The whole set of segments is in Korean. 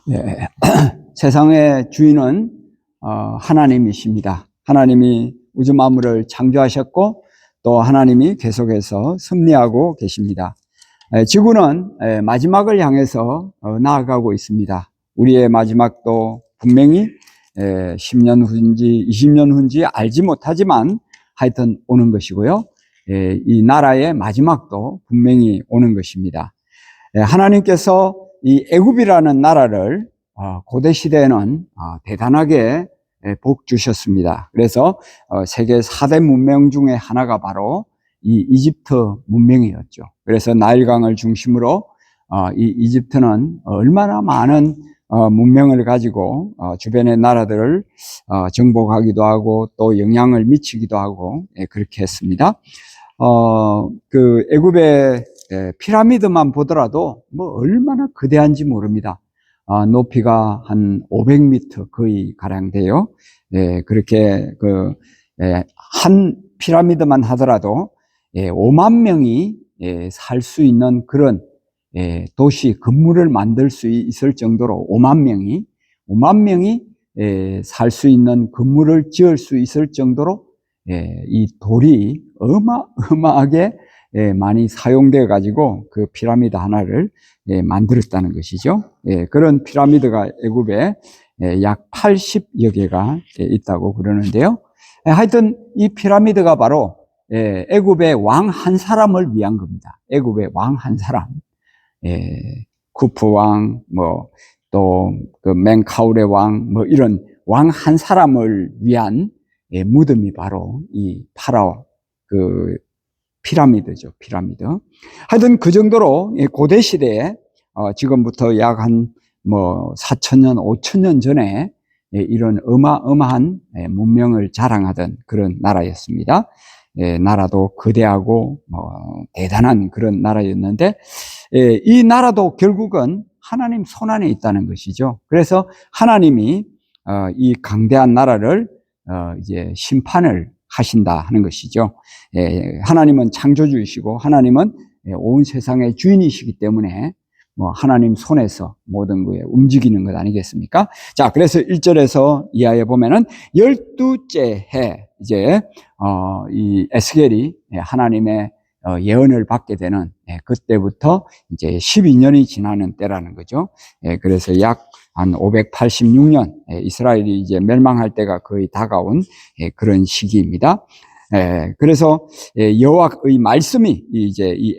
예, 세상의 주인은 하나님이십니다. 하나님이 우주 만물을 창조하셨고 또 하나님이 계속해서 섭리하고 계십니다. 지구는 마지막을 향해서 나아가고 있습니다. 우리의 마지막도 분명히 10년 후인지 20년 후인지 알지 못하지만 하여튼 오는 것이고요. 이 나라의 마지막도 분명히 오는 것입니다. 하나님께서 이 애굽이라는 나라를 고대 시대에는 대단하게 복 주셨습니다. 그래서 세계 4대 문명 중에 하나가 바로 이 이집트 문명이었죠. 그래서 나일강을 중심으로 이 이집트는 얼마나 많은 문명을 가지고 주변의 나라들을 정복하기도 하고 또 영향을 미치기도 하고 그렇게 했습니다. 그 애굽의 피라미드만 보더라도 뭐 얼마나 거대한지 모릅니다. 높이가 한 500m 거의 가량 돼요. 그렇게 한 피라미드만 하더라도 5만 명이 살 수 있는 그런 도시 건물을 만들 수 있을 정도로 5만 명이 살 수 있는 건물을 지을 수 있을 정도로 이 돌이 어마어마하게 많이 사용되어 가지고 그 피라미드 하나를 만들었다는 것이죠. 그런 피라미드가 애굽에 약 80여 개가 있다고 그러는데요. 하여튼 이 피라미드가 바로 애굽의 왕 한 사람을 위한 겁니다. 애굽의 왕 한 사람, 쿠프 왕, 뭐 또 그 멘카울의 왕, 뭐 이런 왕 한 사람을 위한 무덤이 바로 이 파라오 그 피라미드죠. 피라미드. 하여튼 그 정도로 고대 시대에 지금부터 약 한 뭐 4,000년, 5,000년 전에 이런 어마어마한 문명을 자랑하던 그런 나라였습니다. 나라도 거대하고 대단한 그런 나라였는데 이 나라도 결국은 하나님 손안에 있다는 것이죠. 그래서 하나님이 이 강대한 나라를 이제 심판을 하신다 하는 것이죠. 하나님은 창조주이시고 하나님은 온 세상의 주인이시기 때문에 하나님 손에서 모든 것에 움직이는 것 아니겠습니까? 자, 그래서 1절에서 이하에 보면은 12째 해 이제 이 에스겔이 하나님의 예언을 받게 되는 그때부터 이제 12년이 지나는 때라는 거죠. 그래서 약 한 586년 이스라엘이 이제 멸망할 때가 거의 다가온 그런 시기입니다. 그래서 여호와의 말씀이 이제 이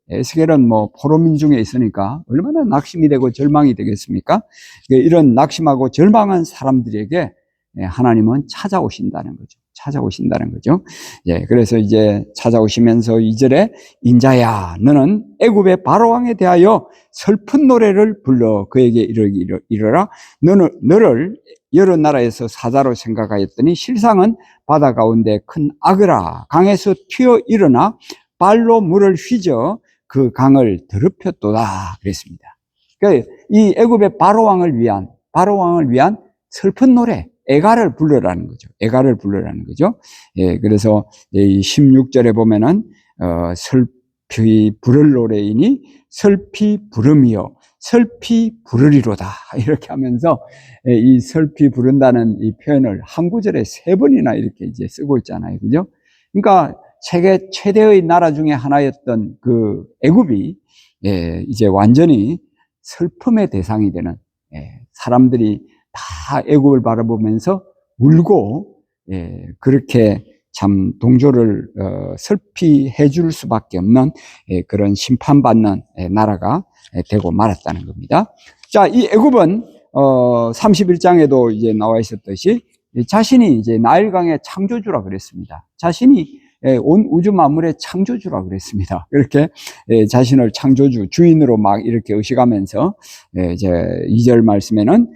에스겔은 뭐 포로민중에 있으니까 얼마나 낙심이 되고 절망이 되겠습니까? 이런 낙심하고 절망한 사람들에게 하나님은 찾아오신다는 거죠. 그래서 이제 찾아오시면서 2절에 인자야 너는 애굽의 바로왕에 대하여 슬픈 노래를 불러 그에게 이르라 너를 여러 나라에서 사자로 생각하였더니 실상은 바다 가운데 큰 악어라 강에서 튀어 일어나 발로 물을 휘저 그 강을 더럽혔도다 그랬습니다. 그러니까 이 애굽의 바로왕을 위한 슬픈 노래 애가를 부르라는 거죠. 그래서 이 16절에 보면은 슬피 부를 노래이니 슬피 부름이요 슬피 부르리로다 이렇게 하면서 이 슬피 부른다는 이 표현을 한 구절에 3번이나 이렇게 이제 쓰고 있잖아요, 그죠? 그러니까 세계 최대의 나라 중에 하나였던 그 애굽이 이제 완전히 슬픔의 대상이 되는 사람들이 다 애굽을 바라보면서 울고 그렇게 참 동조를 슬피 해줄 수밖에 없는 그런 심판받는 나라가 되고 말았다는 겁니다. 자, 이 애굽은 31장에도 이제 나와 있었듯이 자신이 이제 나일강의 창조주라 그랬습니다. 자신이 온 우주 만물의 창조주라 그랬습니다. 그렇게 자신을 창조주, 주인으로 막 이렇게 의식하면서 이제 2절 말씀에는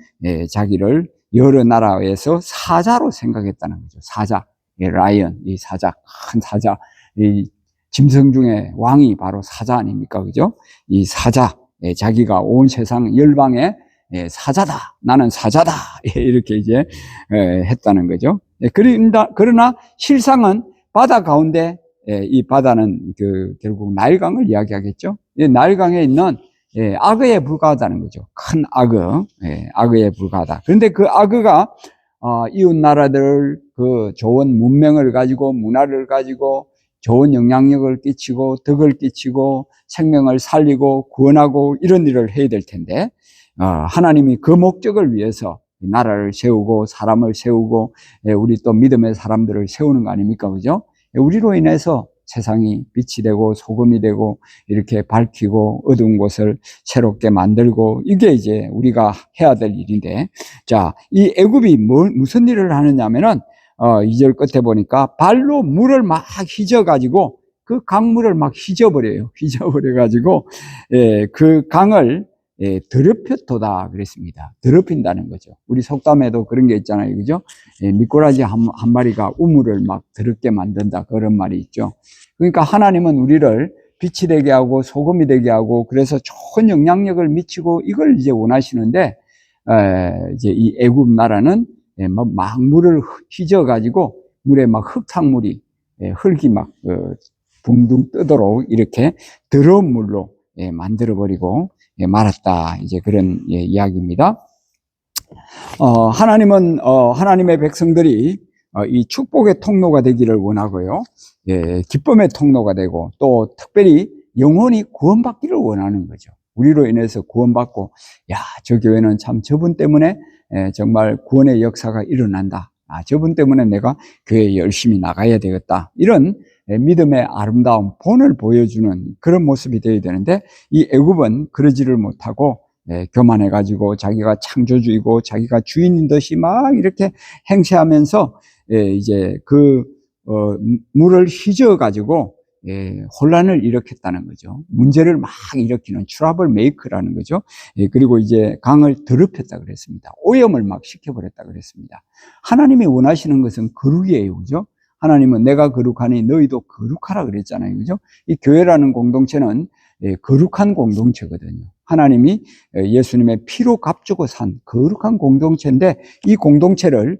자기를 여러 나라에서 사자로 생각했다는 거죠. 사자, 라이언, 이 사자, 큰 사자, 이 짐승 중에 왕이 바로 사자 아닙니까, 그죠? 이 사자, 자기가 온 세상 열방의 사자다, 나는 사자다 이렇게 이제 했다는 거죠. 그러나 실상은 바다 가운데 이 바다는 결국 나일강을 이야기하겠죠. 이 나일강에 있는 악어에 불과하다는 거죠. 큰 악어, 악어에 불과하다. 그런데 그 악어가 이웃 나라들 그 좋은 문명을 가지고 문화를 가지고 좋은 영향력을 끼치고 덕을 끼치고 생명을 살리고 구원하고 이런 일을 해야 될 텐데 하나님이 그 목적을 위해서 나라를 세우고 사람을 세우고 우리 또 믿음의 사람들을 세우는 거 아닙니까? 그죠? 우리로 인해서 세상이 빛이 되고 소금이 되고 이렇게 밝히고 어두운 곳을 새롭게 만들고 이게 이제 우리가 해야 될 일인데, 자, 이 애굽이 무슨 일을 하느냐면은 2절 끝에 보니까 발로 물을 막 휘저가지고 그 강물을 막 휘저버려요. 휘저버려가지고 그 강을 더럽혔도다 그랬습니다. 더럽힌다는 거죠. 우리 속담에도 그런 게 있잖아요. 그죠? 미꾸라지 한 마리가 우물을 막 더럽게 만든다. 그런 말이 있죠. 그러니까 하나님은 우리를 빛이 되게 하고 소금이 되게 하고 그래서 좋은 영향력을 미치고 이걸 이제 원하시는데, 이제 이 애굽 나라는 막 물을 휘저어가지고 물에 막 흙탕물이, 흙이 막 붕둥 뜨도록 이렇게 더러운 물로 만들어버리고 말았다. 이제 그런 이야기입니다. 하나님은 하나님의 백성들이 이 축복의 통로가 되기를 원하고요. 기쁨의 통로가 되고 또 특별히 영혼이 구원받기를 원하는 거죠. 우리로 인해서 구원받고 저 교회는 참 저분 때문에 정말 구원의 역사가 일어난다. 저분 때문에 내가 교회에 열심히 나가야 되겠다. 이런 믿음의 아름다운 본을 보여주는 그런 모습이 되어야 되는데 이 애굽은 그러지를 못하고 교만해가지고 자기가 창조주이고 자기가 주인인 듯이 막 이렇게 행세하면서 이제 그 물을 휘저어가지고 혼란을 일으켰다는 거죠. 문제를 막 일으키는 트러블 메이커라는 거죠. 그리고 이제 강을 더럽혔다 그랬습니다. 오염을 막 시켜버렸다 그랬습니다. 하나님이 원하시는 것은 거룩이에요. 그죠? 하나님은 내가 거룩하니 너희도 거룩하라 그랬잖아요. 그죠? 이 교회라는 공동체는 거룩한 공동체거든요. 하나님이 예수님의 피로 값주고 산 거룩한 공동체인데 이 공동체를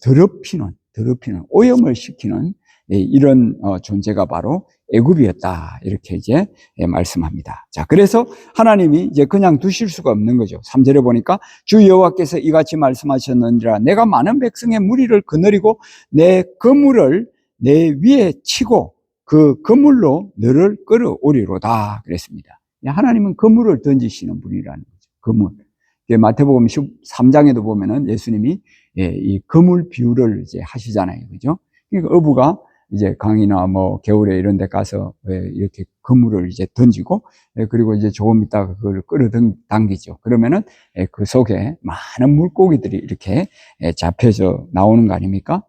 더럽히는 오염을 시키는 이런 존재가 바로 애굽이었다. 이렇게 이제 말씀합니다. 자, 그래서 하나님이 이제 그냥 두실 수가 없는 거죠. 3절에 보니까 주 여호와께서 이같이 말씀하셨느니라 내가 많은 백성의 무리를 거느리고 내 그물을 내 위에 치고 그 그물로 너를 끌어오리로다 그랬습니다. 하나님은 그물을 던지시는 분이라는 거죠. 그물. 마태복음 13장에도 보면은 예수님이 이 그물 비유를 이제 하시잖아요. 그죠? 그러니까 어부가 이제 강이나 뭐 겨울에 이런 데 가서 이렇게 그물을 이제 던지고 그리고 이제 조금 있다가 그걸 끌어당기죠. 그러면은 그 속에 많은 물고기들이 이렇게 잡혀져 나오는 거 아닙니까?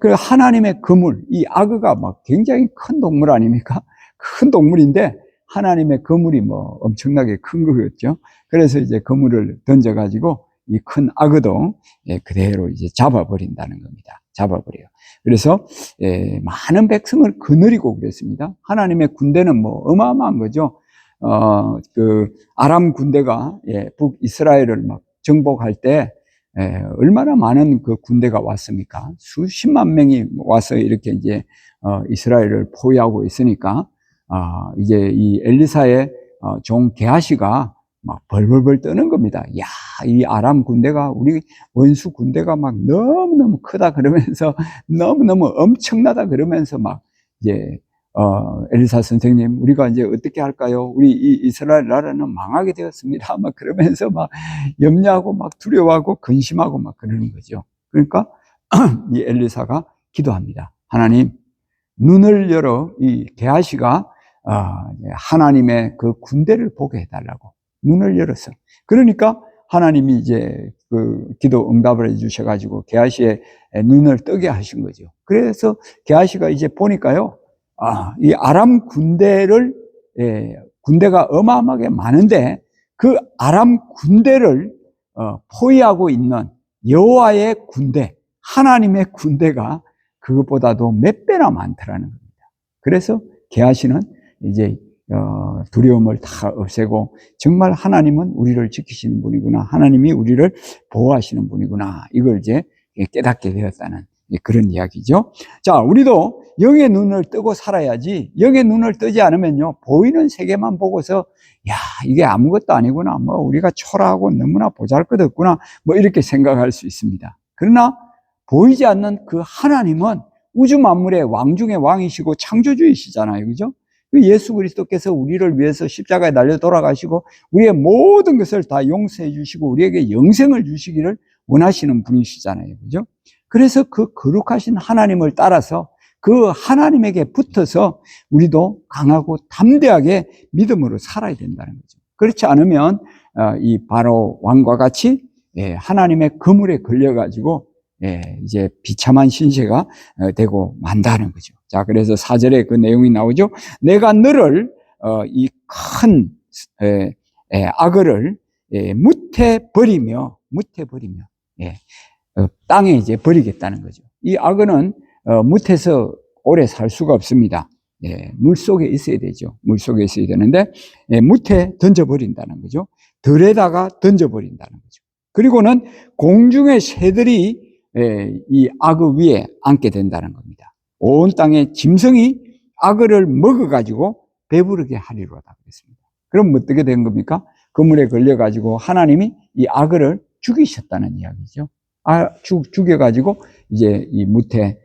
그 하나님의 그물, 이 악어가 막 굉장히 큰 동물 아닙니까? 큰 동물인데 하나님의 그물이 뭐 엄청나게 큰 거였죠. 그래서 이제 그물을 던져가지고 이 큰 악어도 그대로 이제 잡아버린다는 겁니다. 잡아버려요. 그래서 많은 백성을 거느리고 그랬습니다. 하나님의 군대는 뭐 어마어마한 거죠. 그 아람 군대가 북이스라엘을 막 정복할 때 얼마나 많은 그 군대가 왔습니까? 수십만 명이 와서 이렇게 이제 이스라엘을 포위하고 있으니까 이제 이 엘리사의 종 게하시가 막 벌벌벌 떠는 겁니다. 야, 이 아람 군대가 우리 원수 군대가 막 너무너무 크다 그러면서 너무너무 엄청나다 그러면서 막 이제 엘리사 선생님 우리가 이제 어떻게 할까요? 우리 이 이스라엘 나라는 망하게 되었습니다. 막 그러면서 막 염려하고 막 두려워하고 근심하고 막 그러는 거죠. 그러니까 이 엘리사가 기도합니다. 하나님 눈을 열어 이 게하시가 하나님의 그 군대를 보게 해달라고 눈을 열었어. 그러니까 하나님이 이제 그 기도 응답을 해주셔가지고 게하시의 눈을 뜨게 하신 거죠. 그래서 게하시가 이제 보니까요, 이 아람 군대가 어마어마하게 많은데 그 아람 군대를 포위하고 있는 여호와의 군대, 하나님의 군대가 그것보다도 몇 배나 많더라는 겁니다. 그래서 게하시는 이제 두려움을 다 없애고 정말 하나님은 우리를 지키시는 분이구나. 하나님이 우리를 보호하시는 분이구나. 이걸 이제 깨닫게 되었다는 그런 이야기죠. 자, 우리도 영의 눈을 뜨고 살아야지, 영의 눈을 뜨지 않으면요, 보이는 세계만 보고서, 야, 이게 아무것도 아니구나, 뭐, 우리가 초라하고 너무나 보잘것없구나, 뭐, 이렇게 생각할 수 있습니다. 그러나, 보이지 않는 그 하나님은 우주 만물의 왕 중의 왕이시고 창조주이시잖아요. 그죠? 그 예수 그리스도께서 우리를 위해서 십자가에 달려 돌아가시고 우리의 모든 것을 다 용서해 주시고 우리에게 영생을 주시기를 원하시는 분이시잖아요. 그죠? 그래서 그 거룩하신 하나님을 따라서 그 하나님에게 붙어서 우리도 강하고 담대하게 믿음으로 살아야 된다는 거죠. 그렇지 않으면 이 바로 왕과 같이 하나님의 그물에 걸려가지고 이제 비참한 신세가 되고 만다는 거죠. 자, 그래서 4절에 그 내용이 나오죠. 내가 너를 이 큰 악어를 무태 버리며 땅에 이제 버리겠다는 거죠. 이 악어는 무태에서 오래 살 수가 없습니다. 물 속에 있어야 되죠. 물 속에 있어야 되는데 무태 던져버린다는 거죠. 들에다가 던져버린다는 거죠. 그리고는 공중의 새들이 이 악어 위에 앉게 된다는 겁니다. 온 땅의 짐승이 악어를 먹어가지고 배부르게 하리로다 그랬습니다. 그럼 어떻게 된 겁니까? 그물에 걸려가지고 하나님이 이 악어를 죽이셨다는 이야기죠. 죽여가지고 이제 이 무태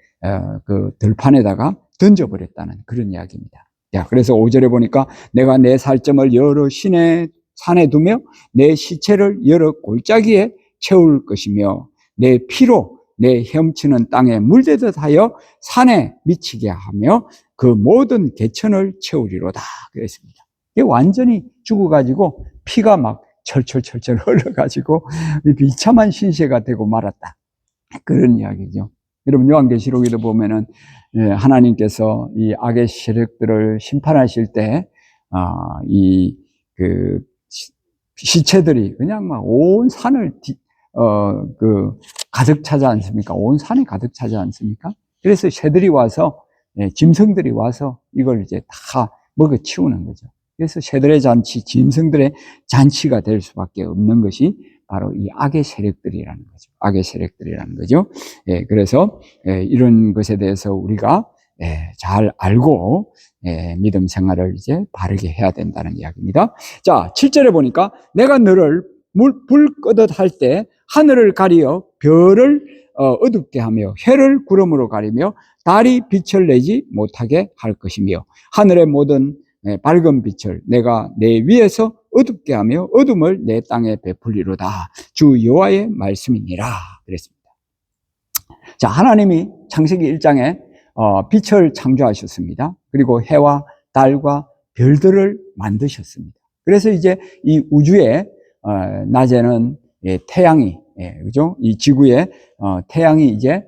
그 들판에다가 던져버렸다는 그런 이야기입니다. 야, 그래서 5절에 보니까 내가 내 살점을 여러 산에 두며 내 시체를 여러 골짜기에 채울 것이며 내 피로 내 헤엄치는 땅에 물대듯 하여 산에 미치게 하며 그 모든 개천을 채우리로다 그랬습니다. 이게 완전히 죽어가지고 피가 막 철철철철 흘러가지고 비참한 신세가 되고 말았다. 그런 이야기죠. 여러분 요한계시록에도 보면은 하나님께서 이 악의 세력들을 심판하실 때 이 그 시체들이 그냥 막 온 산을 가득 차지 않습니까? 온 산이 가득 차지 않습니까? 그래서 새들이 와서, 짐승들이 와서 이걸 이제 다 먹어 치우는 거죠. 그래서 새들의 잔치, 짐승들의 잔치가 될 수밖에 없는 것이 바로 이 악의 세력들이라는 거죠. 악의 세력들이라는 거죠. 그래서 이런 것에 대해서 우리가 잘 알고 믿음 생활을 이제 바르게 해야 된다는 이야기입니다. 자, 7절에 보니까 내가 너를 불 끄듯 할 때 하늘을 가리어 별을 어둡게 하며 해를 구름으로 가리며 달이 빛을 내지 못하게 할 것이며 하늘의 모든 밝은 빛을 내가 내 위에서 어둡게 하며 어둠을 내 땅에 베풀리로다. 주 여호와의 말씀이니라 그랬습니다. 자, 하나님이 창세기 1장에 빛을 창조하셨습니다. 그리고 해와 달과 별들을 만드셨습니다. 그래서 이제 이 우주에 낮에는 태양이 그죠? 이 지구에 태양이 이제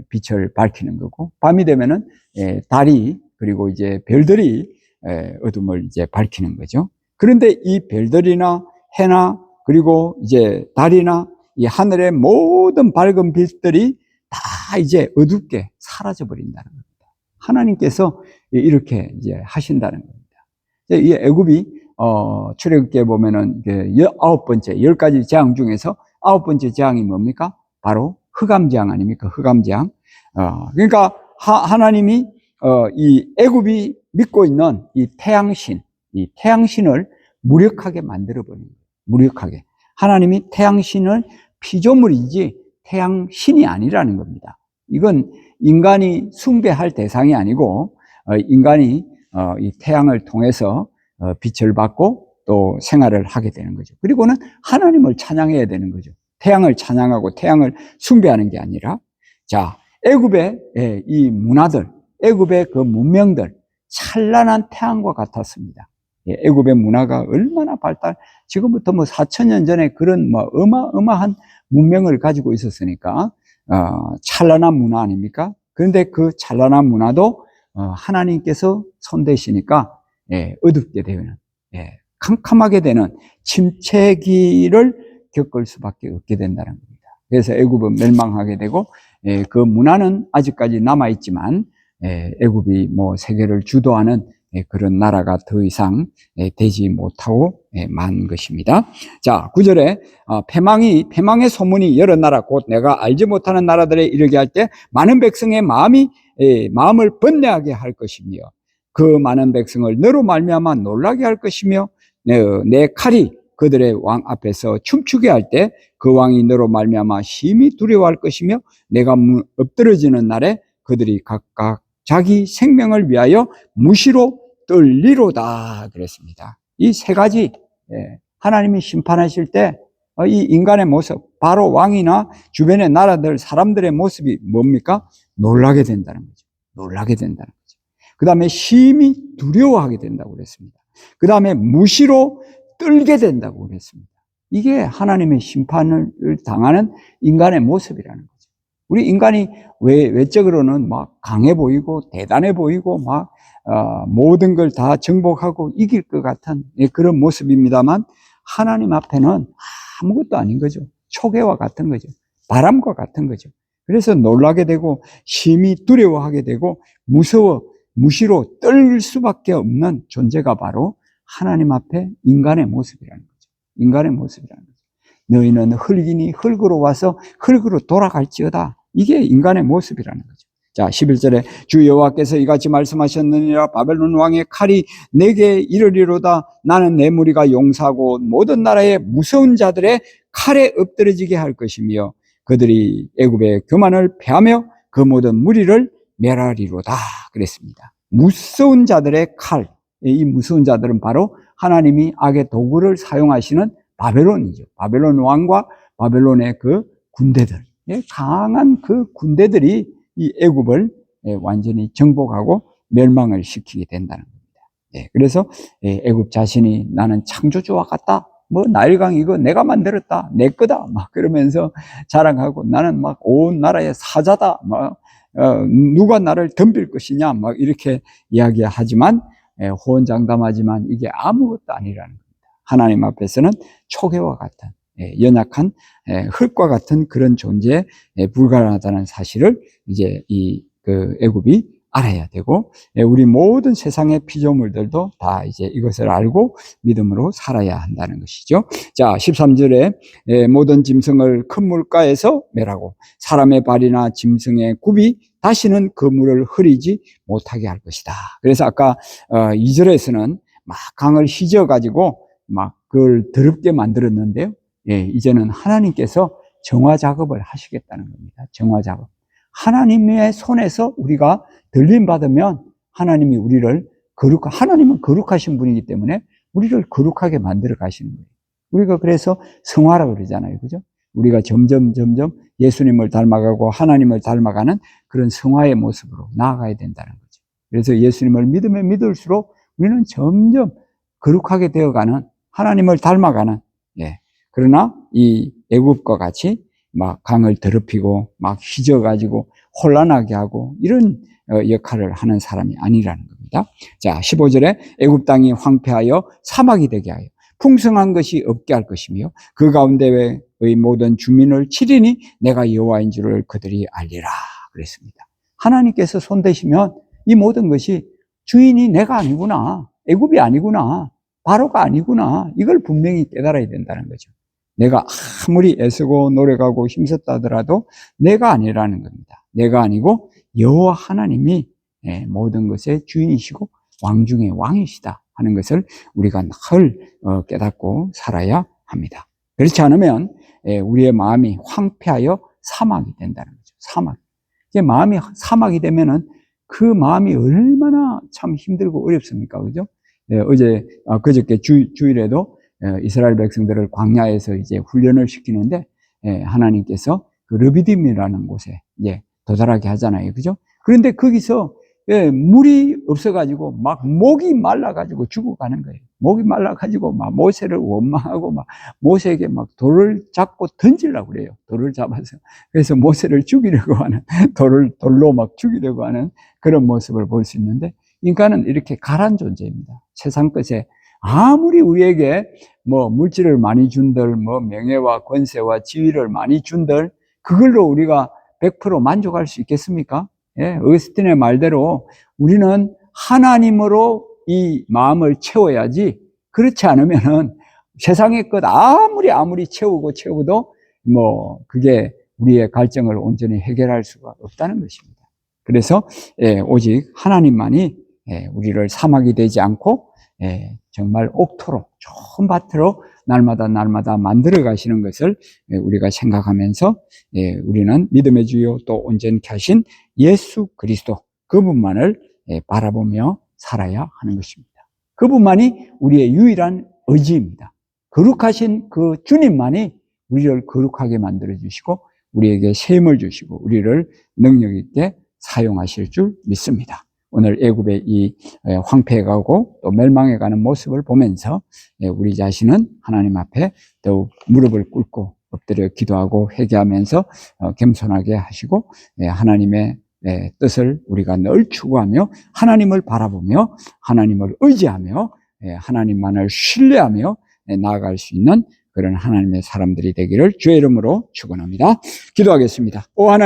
빛을 밝히는 거고 밤이 되면은 달이 그리고 이제 별들이 어둠을 이제 밝히는 거죠. 그런데 이 별들이나 해나 그리고 이제 달이나 이 하늘의 모든 밝은 빛들이 다 이제 어둡게 사라져 버린다는 겁니다. 하나님께서 이렇게 이제 하신다는 겁니다. 이 애굽이 출애굽기에 보면은 9번째 10가지 재앙 중에서 9번째 재앙이 뭡니까? 바로 흑암재앙 아닙니까? 흑암재앙. 그러니까 하나님이 이 애굽이 믿고 있는 이 태양신을 무력하게 만들어 버린 거예요. 무력하게. 하나님이 태양신을 피조물이지 태양신이 아니라는 겁니다. 이건 인간이 숭배할 대상이 아니고 인간이 이 태양을 통해서 빛을 받고 또 생활을 하게 되는 거죠. 그리고는 하나님을 찬양해야 되는 거죠. 태양을 찬양하고 태양을 숭배하는 게 아니라 자, 애굽의 이 문화들, 애굽의 그 문명들 찬란한 태양과 같았습니다. 애굽의 문화가 얼마나 지금부터 뭐 4,000년 전에 그런 뭐 어마어마한 문명을 가지고 있었으니까 찬란한 문화 아닙니까? 그런데 그 찬란한 문화도 하나님께서 손대시니까 어둡게 되는 캄캄하게 되는 침체기를 겪을 수밖에 없게 된다는 겁니다. 그래서 애굽은 멸망하게 되고 그 문화는 아직까지 남아있지만 애굽이 뭐 세계를 주도하는 그런 나라가 더 이상 되지 못하고 만 것입니다. 자, 9절에 패망의 소문이 여러 나라 곧 내가 알지 못하는 나라들에 이르게 할 때 많은 백성의 마음을 번뇌하게 할 것이며 그 많은 백성을 너로 말미암아 놀라게 할 것이며 내 칼이 그들의 왕 앞에서 춤추게 할 때 그 왕이 너로 말미암아 심히 두려워할 것이며 내가 엎드러지는 날에 그들이 각각 자기 생명을 위하여 무시로 떨리로다 그랬습니다. 이 세 가지 하나님이 심판하실 때 이 인간의 모습, 바로 왕이나 주변의 나라들 사람들의 모습이 뭡니까? 놀라게 된다는 거죠. 놀라게 된다는 거죠. 그 다음에 심히 두려워하게 된다고 그랬습니다. 그 다음에 무시로 떨게 된다고 그랬습니다. 이게 하나님의 심판을 당하는 인간의 모습이라는 거죠. 우리 인간이 외적으로는 막 강해 보이고 대단해 보이고 막 모든 걸 다 정복하고 이길 것 같은 그런 모습입니다만 하나님 앞에는 아무것도 아닌 거죠. 초계와 같은 거죠. 바람과 같은 거죠. 그래서 놀라게 되고 심히 두려워하게 되고 무시로 떨 수밖에 없는 존재가 바로 하나님 앞에 인간의 모습이라는 거죠. 인간의 모습이라는 거죠. 너희는 흙이니 흙으로 와서 흙으로 돌아갈지어다. 이게 인간의 모습이라는 거죠. 자, 11절에 주 여호와께서 이같이 말씀하셨느니라 바벨론 왕의 칼이 내게 이르리로다. 나는 내 무리가 용사고 모든 나라의 무서운 자들의 칼에 엎드러지게 할 것이며 그들이 애굽의 교만을 패하며 그 모든 무리를 멸하리로다 그랬습니다. 무서운 자들의 칼, 이 무서운 자들은 바로 하나님이 악의 도구를 사용하시는 바벨론이죠. 바벨론 왕과 바벨론의 그 군대들, 강한 그 군대들이 이 애굽을 완전히 정복하고 멸망을 시키게 된다는 겁니다. 그래서 애굽 자신이 나는 창조주와 같다. 뭐 나일강 이거 내가 만들었다. 내 거다. 막 그러면서 자랑하고 나는 막 온 나라의 사자다. 막 누가 나를 덤빌 것이냐. 막 이렇게 이야기하지만 호언장담하지만 이게 아무것도 아니라는 겁니다. 하나님 앞에서는 초계와 같은 연약한 흙과 같은 그런 존재에 불과하다는 사실을 이제 그 애굽이 알아야 되고 우리 모든 세상의 피조물들도 다 이제 이것을 알고 믿음으로 살아야 한다는 것이죠. 자, 13절에 모든 짐승을 큰 물가에서 멸하고 사람의 발이나 짐승의 굽이 다시는 그 물을 흐리지 못하게 할 것이다. 그래서 아까 2절에서는 막 강을 휘저 가지고 막 그걸 더럽게 만들었는데요. 이제는 하나님께서 정화 작업을 하시겠다는 겁니다. 정화 작업. 하나님의 손에서 우리가 들림 받으면 하나님이 우리를 하나님은 거룩하신 분이기 때문에 우리를 거룩하게 만들어 가시는 거예요. 우리가 그래서 성화라고 그러잖아요. 그죠? 우리가 점점 예수님을 닮아가고 하나님을 닮아가는 그런 성화의 모습으로 나아가야 된다는 거죠. 그래서 예수님을 믿으면 믿을수록 우리는 점점 거룩하게 되어가는 하나님을 닮아가는 그러나 이 애굽과 같이 막 강을 더럽히고 막 휘저어가지고 혼란하게 하고 이런 역할을 하는 사람이 아니라는 겁니다. 자, 15절에 애굽 땅이 황폐하여 사막이 되게 하여 풍성한 것이 없게 할 것이며 그 가운데의 모든 주민을 치리니 내가 여호와인 줄을 그들이 알리라 그랬습니다. 하나님께서 손대시면 이 모든 것이 주인이 내가 아니구나, 애굽이 아니구나, 바로가 아니구나, 이걸 분명히 깨달아야 된다는 거죠. 내가 아무리 애쓰고 노력하고 힘썼다 하더라도 내가 아니라는 겁니다. 내가 아니고 여호와 하나님이 모든 것의 주인이시고 왕 중에 왕이시다 하는 것을 우리가 늘 깨닫고 살아야 합니다. 그렇지 않으면 우리의 마음이 황폐하여 사막이 된다는 거죠. 사막. 이제 마음이 사막이 되면은 그 마음이 얼마나 참 힘들고 어렵습니까? 그죠? 그저께 주일에도 이스라엘 백성들을 광야에서 이제 훈련을 시키는데 하나님께서 그 르비딤이라는 곳에 이제 도달하게 하잖아요. 그죠? 그런데 거기서 물이 없어가지고 막 목이 말라가지고 죽어가는 거예요. 목이 말라가지고 막 모세를 원망하고 막 모세에게 막 돌을 잡고 던지려고 그래요. 돌을 잡아서. 그래서 모세를 죽이려고 하는, 돌로 막 죽이려고 하는 그런 모습을 볼 수 있는데 인간은 이렇게 가란 존재입니다. 세상 것에 아무리 우리에게 뭐 물질을 많이 준들, 뭐 명예와 권세와 지위를 많이 준들, 그걸로 우리가 100% 만족할 수 있겠습니까? 어거스틴의 말대로 우리는 하나님으로 이 마음을 채워야지, 그렇지 않으면은 세상의 것 아무리 채워도 그게 우리의 갈증을 온전히 해결할 수가 없다는 것입니다. 그래서 오직 하나님만이 우리를 사막이 되지 않고 정말 옥토록 좋은 밭으로 날마다 만들어 가시는 것을 우리가 생각하면서 우리는 믿음의 주요 또 온전케 하신 예수 그리스도, 그분만을 바라보며 살아야 하는 것입니다. 그분만이 우리의 유일한 의지입니다. 거룩하신 그 주님만이 우리를 거룩하게 만들어 주시고 우리에게 셈을 주시고 우리를 능력 있게 사용하실 줄 믿습니다. 오늘 애굽의 이 황폐해가고 또 멸망해가는 모습을 보면서 우리 자신은 하나님 앞에 더욱 무릎을 꿇고 엎드려 기도하고 회개하면서 겸손하게 하시고 하나님의 뜻을 우리가 늘 추구하며 하나님을 바라보며 하나님을 의지하며 하나님만을 신뢰하며 나아갈 수 있는 그런 하나님의 사람들이 되기를 주의 이름으로 축원합니다. 기도하겠습니다. 오 하나님,